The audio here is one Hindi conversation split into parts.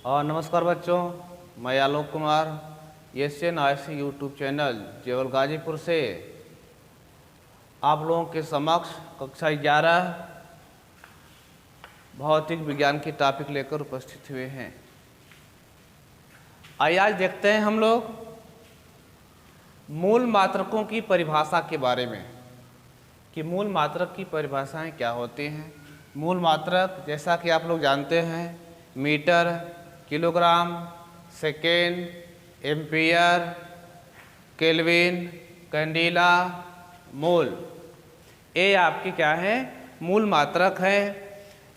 और नमस्कार बच्चों, मैं आलोक कुमार एशियन आईसी यूट्यूब चैनल जेवल गाजीपुर से आप लोगों के समक्ष कक्षा 11 भौतिक विज्ञान की टॉपिक लेकर उपस्थित हुए हैं। आइए आज देखते हैं हम लोग मूल मात्रकों की परिभाषा के बारे में कि मूल मात्रक की परिभाषाएं क्या होती हैं। मूल मात्रक जैसा कि आप लोग जानते हैं meter, kilogram, second, ampere, kelvin, candela, mole, ये आपके क्या हैं मूल मात्रक हैं।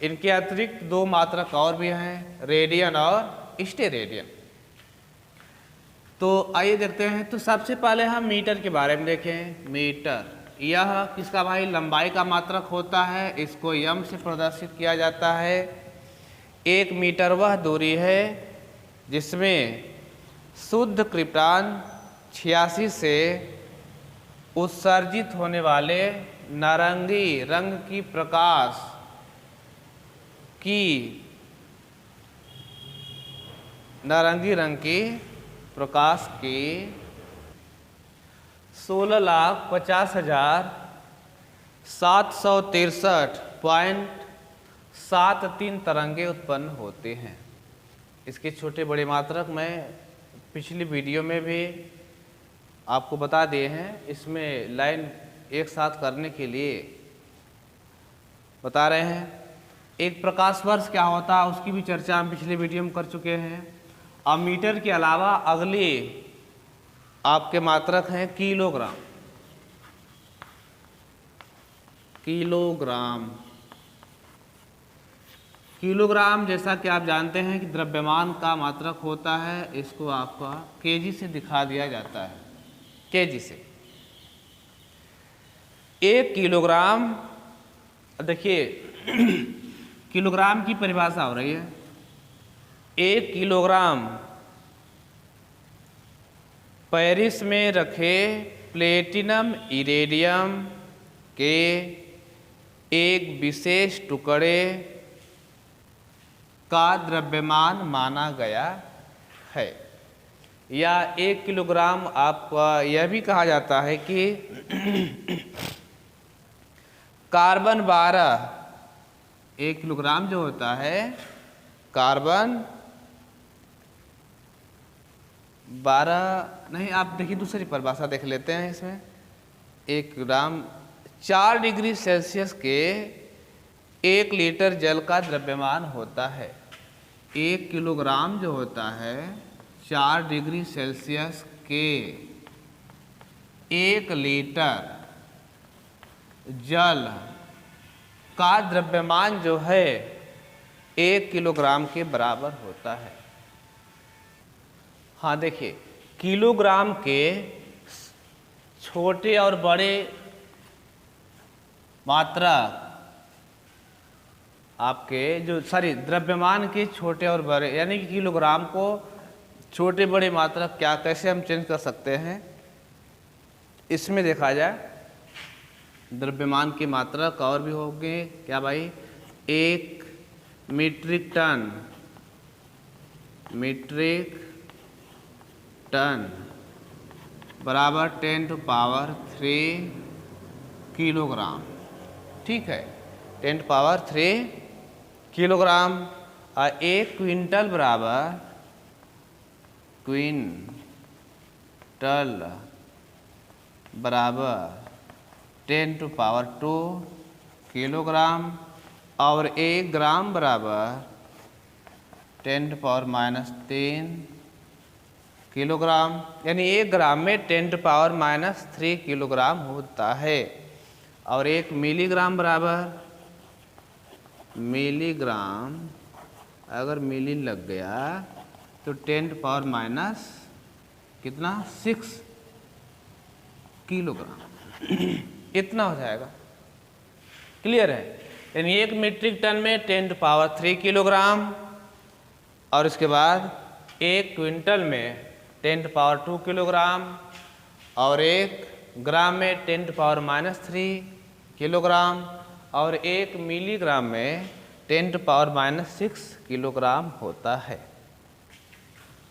इनके अतिरिक्त दो मात्रक और भी हैं, रेडियन और स्टेरेडियन। तो आइए देखते हैं। तो सबसे पहले हम मीटर के बारे में देखें। मीटर यह किसका भाई लंबाई का मात्रक होता है, इसको यम से प्रदर्शित किया जाता है। 1 मीटर वह दूरी है जिसमें शुद्ध क्रिप्टॉन 86 से उत्सर्जित होने वाले नारंगी रंग की प्रकाश की नारंगी रंग की प्रकाश की 16,50,763.73 तरंगे उत्पन्न होते हैं। इसके छोटे बड़े मात्रक मैं पिछली वीडियो में भी आपको बता दिए हैं। इसमें लाइन एक साथ करने के लिए बता रहे हैं। एक प्रकाश वर्ष क्या होता है उसकी भी चर्चा हम पिछले वीडियो में कर चुके हैं। अब मीटर के अलावा अगले आपके मात्रक हैं किलोग्राम। किलोग्राम जैसा कि आप जानते हैं कि द्रव्यमान का मात्रक होता है। इसको आपका केजी से दिखा दिया जाता है, केजी से। 1 किलोग्राम, देखिए किलोग्राम की परिभाषा हो रही है। 1 किलोग्राम पेरिस में रखे प्लेटिनम इरेडियम के एक विशेष टुकड़े का द्रव्यमान माना गया है। या 1 किलोग्राम आपका यह भी कहा जाता है कि कार्बन 12, 1 किलोग्राम जो होता है कार्बन 12 नहीं, आप देखिए दूसरी परिभाषा देख लेते हैं। इसमें 1 ग्राम 4 डिग्री सेल्सियस के 1 लीटर जल का द्रव्यमान होता है। 1 किलोग्राम जो होता है 4 डिग्री सेल्सियस के 1 लीटर जल का द्रव्यमान जो है 1 किलोग्राम के बराबर होता है। हाँ देखिए, किलोग्राम के छोटे और बड़े मात्रक आपके जो द्रव्यमान के छोटे और बड़े, यानी कि किलोग्राम को छोटे बड़े मात्रक क्या कैसे हम चेंज कर सकते हैं। इसमें देखा जाए द्रव्यमान के मात्रक और भी होंगे क्या भाई। 1 मीट्रिक टन बराबर 10⁻³ किलोग्राम। ठीक है, 10⁻³ किलोग्राम। और 1 क्विंटल बराबर 10⁻² किलोग्राम। और 1 ग्राम बराबर 10⁻³ किलोग्राम। यानी 1 ग्राम में 10⁻³ किलोग्राम होता है। और 1 मिलीग्राम बराबर मिलीग्राम, अगर मिली लग गया तो 10⁻⁻ कितना 6 किलोग्राम इतना हो जाएगा। क्लियर है। यानी 1 मीट्रिक टन में 10⁻³ किलोग्राम, और इसके बाद 1 क्विंटल में 10⁻² किलोग्राम, और 1 ग्राम में 10⁻³ किलोग्राम, और 1 मिलीग्राम में 10⁻⁻6 किलोग्राम होता है।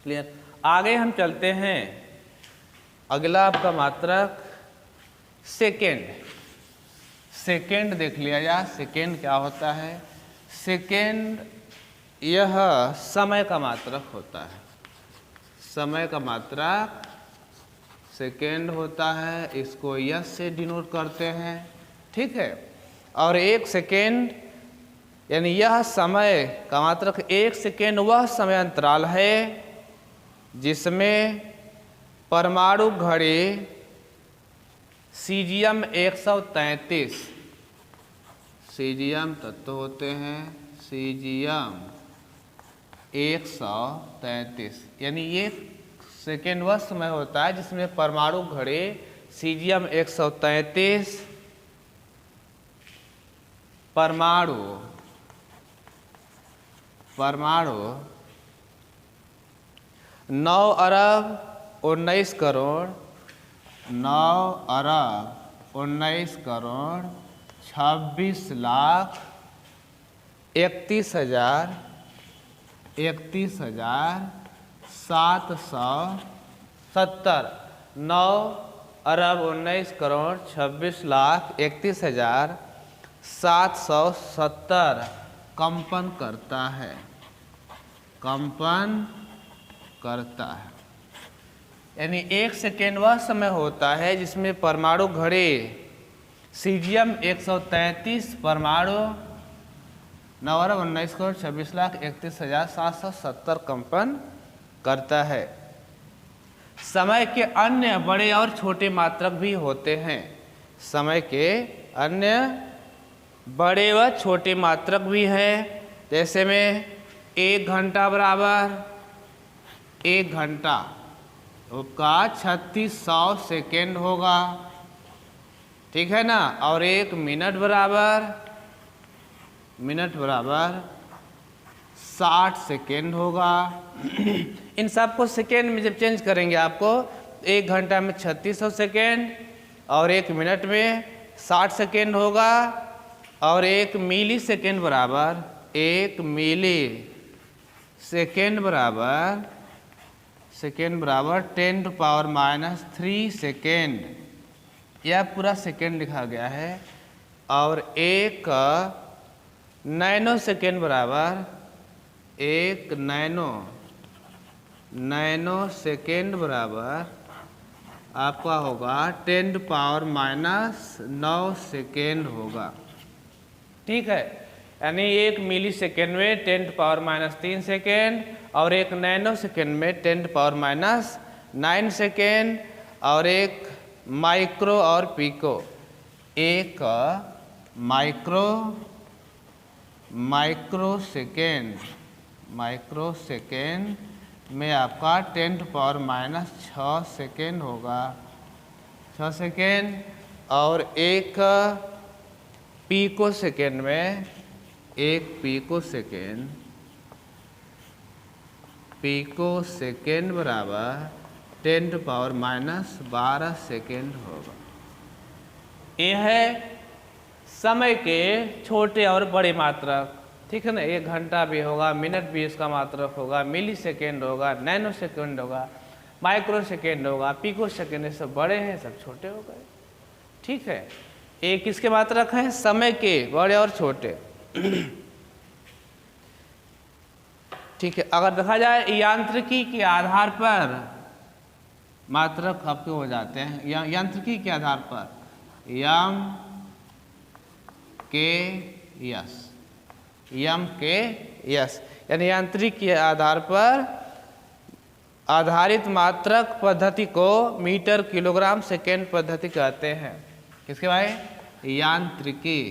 क्लियर। आगे हम चलते हैं, अगला आपका मात्रक सेकेंड। सेकेंड देख लिया जाए, सेकेंड क्या होता है। सेकेंड यह समय का मात्रक होता है, समय का मात्रक सेकेंड होता है, इसको यस से डिनोट करते हैं, ठीक है। और एक सेकेंड यानी यह समय का मात्रक, एक सेकेंड वह समय अंतराल है जिसमें परमाणु घड़ी सीजियम 133 सीजियम तत्व होते हैं, सीजियम 133 यानी ये सेकेंड वह समय होता है जिसमें परमाणु घड़ी सीजियम 133 परमाणु 9 अरब 19 करोड़ 9 अरब 19 करोड़ 26 लाख 31,000 770 9 अरब 19 करोड़ 26 लाख 31,770 कंपन करता है, कंपन करता है। यानी एक सेकेंड वह समय होता है जिसमें परमाणु घड़ी सीजियम 133 परमाणु 9 अरब 19 करोड़ 26 लाख 31,770 कंपन करता है। समय के अन्य बड़े और छोटे मात्रक भी होते हैं, समय के अन्य बड़े व छोटे मात्रक भी हैं। जैसे में 1 घंटा बराबर 1 घंटा का 3600 सेकेंड होगा, ठीक है ना। और 1 मिनट बराबर 60 सेकेंड होगा। इन सब को सेकेंड में जब चेंज करेंगे आपको 1 घंटा में 3600 सेकेंड और 1 मिनट में 60 सेकेंड होगा। और 1 मिली सेकेंड बराबर 1 मिली सेकेंड बराबर 10⁻³ सेकेंड, यह पूरा सेकेंड लिखा गया है। और 1 नैनो सेकेंड बराबर 1 नैनो सेकेंड बराबर आपका होगा 10⁻⁹ सेकेंड होगा, ठीक है। यानी 1 मिली सेकेंड में 10⁻³ सेकेंड और 1 नैनो सेकेंड में 10⁻⁹ सेकेंड और 1 माइक्रो और पिको, 1 माइक्रो सेकेंड में आपका 10⁻⁶ सेकेंड होगा, 6 सेकेंड। और 1 पीको सेकेंड में 1 पीको सेकेंड बराबर 10⁻⁻² सेकेंड होगा। यह है समय के छोटे और बड़े मात्रक, ठीक है ना। 1 घंटा भी होगा, मिनट भी इसका मात्रक होगा, मिली सेकेंड होगा, नैनो सेकेंड होगा, माइक्रो सेकेंड होगा, पिको सेकेंड, ये सब बड़े हैं, सब छोटे हो गए, ठीक है। एक किसके मात्रक हैं, समय के बड़े और छोटे, ठीक है। अगर देखा जाए यांत्रिकी के आधार पर मात्रक आपके हो जाते हैं, यांत्रिकी के आधार पर यम के यस यानी यांत्रिक के आधार पर आधारित मात्रक पद्धति को मीटर किलोग्राम सेकेंड पद्धति कहते हैं। किसके भाई, यांत्रिकी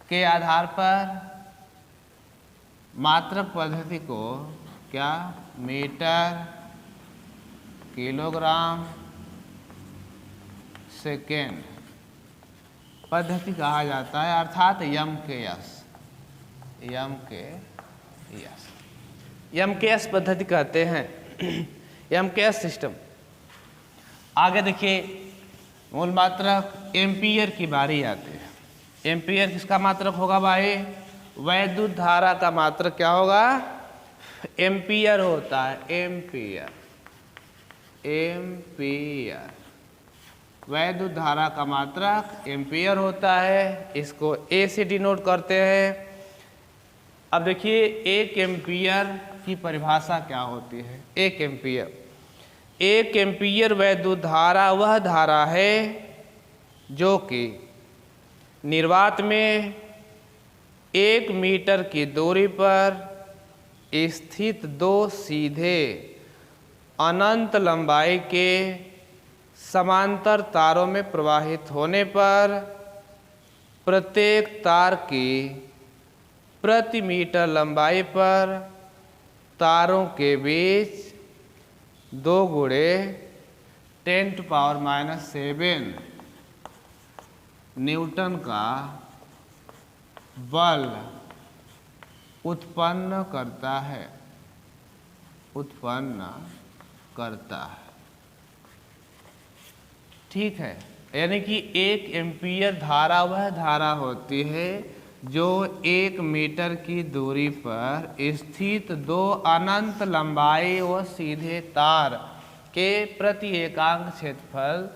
के आधार पर मात्रक पद्धति को क्या मीटर किलोग्राम सेकेंड पद्धति कहा जाता है, अर्थात यम के एस पद्धति कहते हैं, यम के एस सिस्टम। आगे देखिए मूल मात्रक एम्पियर की बारी आती है। एम्पियर किसका मात्रक होगा भाई? वैद्युत धारा का मात्रक क्या होगा? एम्पियर होता है, एम्पियर। एम्पियर वैद्युत धारा का मात्रक एम्पियर होता है, इसको ए से डिनोट करते हैं। अब देखिए एक एम्पियर की परिभाषा क्या होती है? एक एम्पियर वैद्युत धारा वह धारा है जो कि निर्वात में 1 मीटर की दूरी पर स्थित 2 सीधे अनंत लंबाई के समांतर तारों में प्रवाहित होने पर प्रत्येक तार की प्रति मीटर लंबाई पर तारों के बीच 2 गुणे 10⁻⁷ न्यूटन का बल उत्पन्न करता है। ठीक है, यानी कि एक एम्पियर धारा वह धारा होती है जो 1 मीटर की दूरी पर स्थित 2 अनंत लंबाई व सीधे तार के प्रति एकांक क्षेत्रफल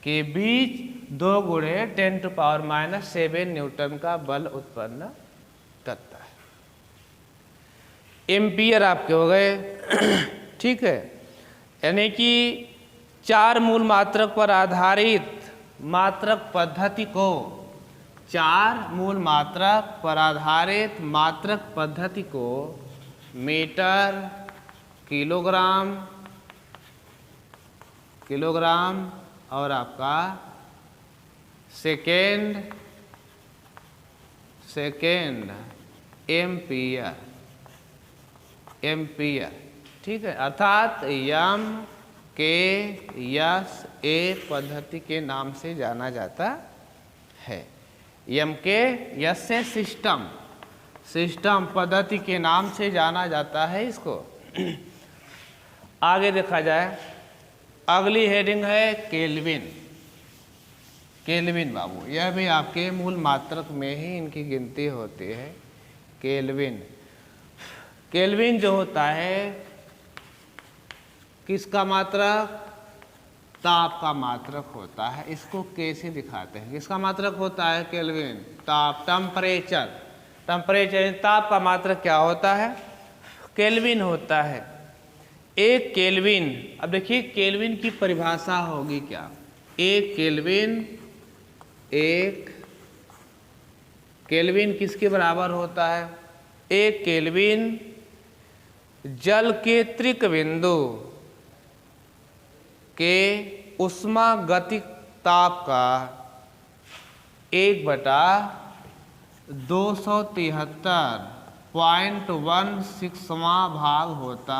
के बीच 2 गुणे 10⁻⁷ न्यूटन का बल उत्पन्न करता है। एम्पियर आपके हो गए। ठीक है, यानी कि 4 मूल मात्रक पर आधारित मात्रक पद्धति को 4 मूल मात्रक पर आधारित मात्रक पद्धति को मीटर, किलोग्राम और आपका सेकेंड एम्पियर। ठीक है, अर्थात एम के एस ए पद्धति के नाम से जाना जाता है। एम के एस से सिस्टम पद्धति के नाम से जाना जाता है इसको। आगे देखा जाए, अगली हेडिंग है केल्विन बाबू, यह भी आपके मूल मात्रक में ही इनकी गिनती होती है। केल्विन जो होता है किसका मात्रक? ताप का मात्रक होता है। इसको कैसे दिखाते हैं? किसका मात्रक होता है केल्विन? ताप, टेम्परेचर ताप का मात्रक क्या होता है? केल्विन होता है। एक केल्विन, अब देखिए केल्विन की परिभाषा होगी क्या? एक केल्विन किसके बराबर होता है? एक केल्विन जल के त्रिक बिंदु के उष्मागतिक ताप का 1/273.16वां भाग होता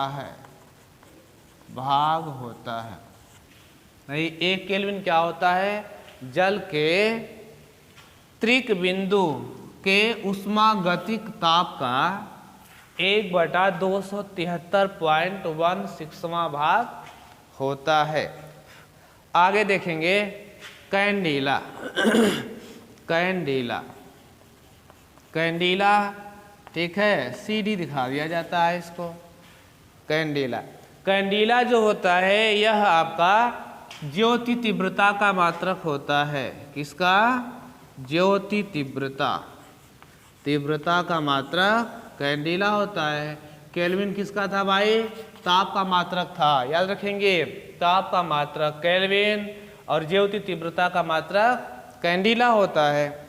है। नहीं, एक केल्विन क्या होता है? जल के त्रिक बिंदु के उष्मागतिक ताप का 1/273.16वां भाग होता है। आगे देखेंगे कैंडिला। ठीक है, CD दिखा दिया जाता है इसको। कैंडिला जो होता है यह आपका ज्योति तीव्रता का मात्रक होता है। किसका? ज्योति तीव्रता का मात्रक कैंडिला होता है। केल्विन किसका था भाई? ताप का मात्रक था। याद रखेंगे, ताप का मात्रक केल्विन और ज्योति तीव्रता का मात्रक कैंडिला होता है।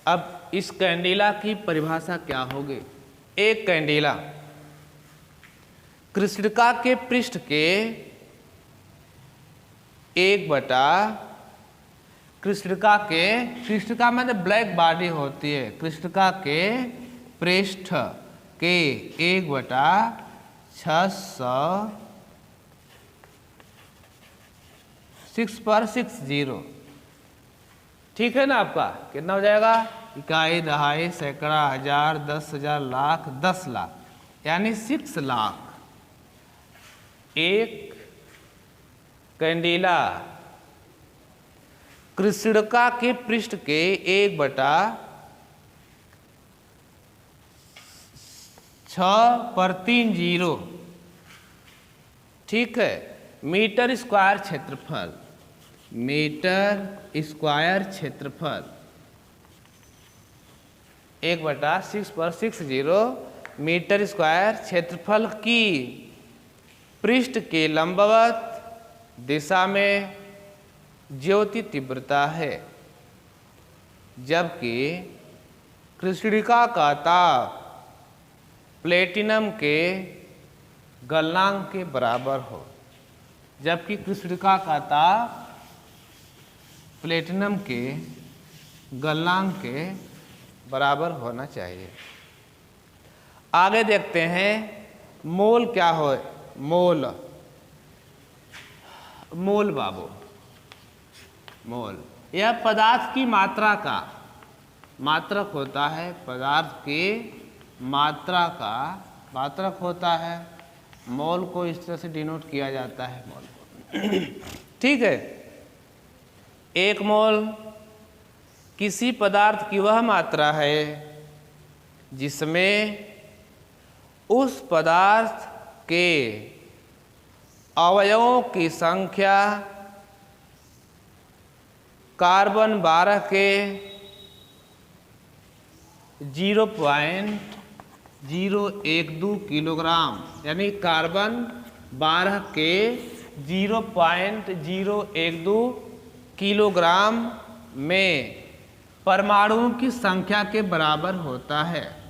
अब इस कैंडिला की परिभाषा क्या होगी? एक कैंडिला कृष्णिका के पृष्ठ के कृष्णिका में ब्लैक बॉडी होती है। कृष्णिका के पृष्ठ के 1/660। ठीक है ना? आपका कितना हो जाएगा? इकाई, दहाई, सैकड़ा, हजार, 10,000, लाख, 10 लाख, यानी 6 लाख। एक कैंडिला कृष्णिका के पृष्ठ के 1/6/3 ठीक है, मीटर स्क्वायर क्षेत्रफल, मीटर स्क्वायर क्षेत्रफल 1/6/60 मीटर स्क्वायर क्षेत्रफल की पृष्ठ के लंबवत दिशा में ज्योति तीव्रता है, जबकि कृष्णिका का ताप प्लेटिनम के गलनांक के बराबर हो, जबकि कृष्णिका का ताप प्लेटिनम के गलनांक के बराबर होना चाहिए। आगे देखते हैं मोल क्या हो। मोल, मोल बाबू, मोल यह पदार्थ की मात्रा का मात्रक होता है, पदार्थ की मात्रा का मात्रक होता है। मोल को इस तरह से डिनोट किया जाता है, मोल को ठीक है। एक मोल किसी पदार्थ की वह मात्रा है जिसमें उस पदार्थ के अवयवों की संख्या कार्बन 12 के 0.012 किलोग्राम, यानी कार्बन 12 के 0.012 किलोग्राम में परमाणुओं की संख्या के बराबर होता है।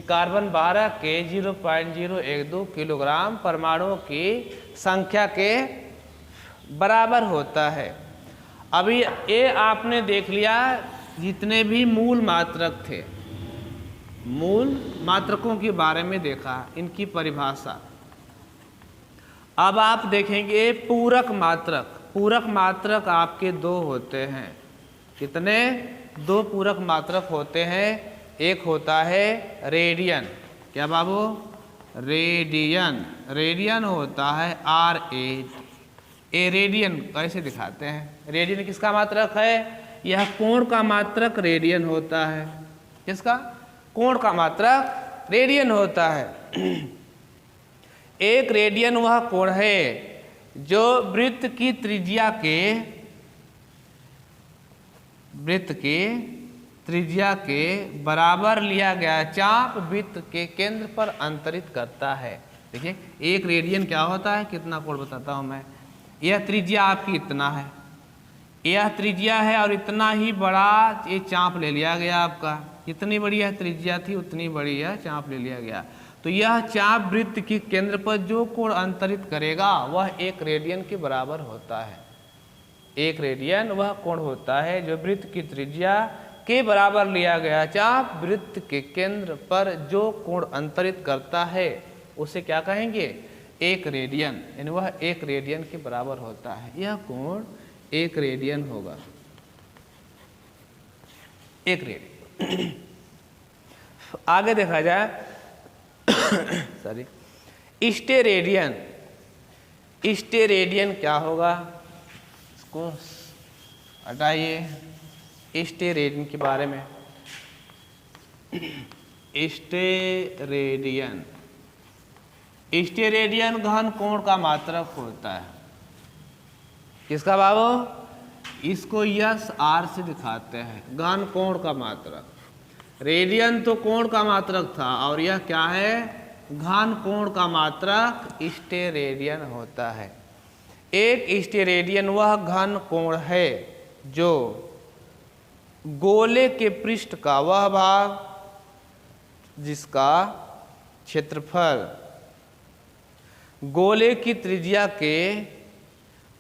कार्बन 12 के 0.012 किलोग्राम परमाणुओं की संख्या के बराबर होता है। अभी ये आपने देख लिया जितने भी मूल मात्रक थे, मूल मात्रकों के बारे में देखा, इनकी परिभाषा। अब आप देखेंगे पूरक मात्रक। पूरक मात्रक आपके दो होते हैं। कितने? दो पूरक मात्रक होते हैं। एक होता है रेडियन। क्या बाबू? रेडियन। रेडियन होता है RAD। रेडियन कैसे दिखाते हैं? रेडियन किसका मात्रक है? यह कोण का मात्रक रेडियन होता है। किसका? कोण का मात्रक रेडियन होता है। एक रेडियन वह कोण है जो वृत्त की त्रिज्या के बराबर लिया गया चाप वृत्त के केंद्र पर अंतरित करता है। देखिए एक रेडियन क्या होता है, कितना कोण बताता हूं मैं। यह त्रिज्या आपकी इतना है, यह त्रिज्या है और इतना ही बड़ा ये चाप ले लिया गया आपका। जितनी बड़ी यह त्रिज्या थी उतनी बड़ी यह चाप ले लिया गया। तो यह चाप वृत्त के केंद्र पर जो कोण अंतरित करेगा वह एक रेडियन के बराबर होता है। एक रेडियन वह कोण होता है जो वृत्त की त्रिज्या के बराबर लिया गया चाप वृत्त के केंद्र पर जो कोण अंतरित करता है उसे क्या कहेंगे? एक रेडियन। यानी वह एक रेडियन के बराबर होता है। यह कोण एक रेडियन होगा। एक रेडियन। आगे देखा जाए सॉरी स्टेरेडियन। स्टेरेडियन क्या होगा? इसको हटाइए। स्टेरेडियन के बारे में। स्टेरेडियन, स्टेरेडियन घन कोण का मात्रक होता है। किसका बाबू? इसको यस आर से दिखाते हैं, घन कोण का मात्रक। रेडियन तो कोण का मात्रक था और यह क्या है? घन कोण का मात्रक स्टेरेडियन होता है। एक स्टेरेडियन वह घन कोण है जो गोले के पृष्ठ का वह भाग जिसका क्षेत्रफल गोले की त्रिज्या के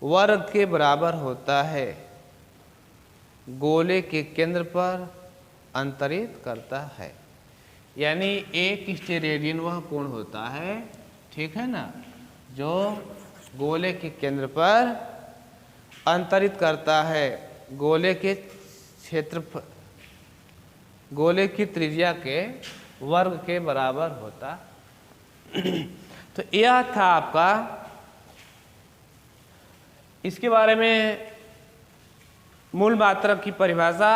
वर्ग के बराबर होता है, गोले के केंद्र पर अंतरित करता है। यानी एक स्टेरेडियन वह कोण होता है, ठीक है ना, जो गोले के केंद्र पर अंतरित करता है, गोले के क्षेत्रफल गोले की त्रिज्या के वर्ग के बराबर होता। तो यह था आपका, इसके बारे में मूल मात्रक की परिभाषा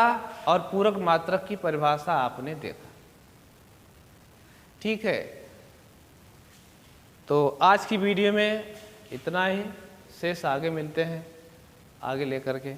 और पूरक मात्रक की परिभाषा आपने देखा। ठीक है, तो आज की वीडियो में इतना ही, शेष आगे मिलते हैं आगे लेकर के।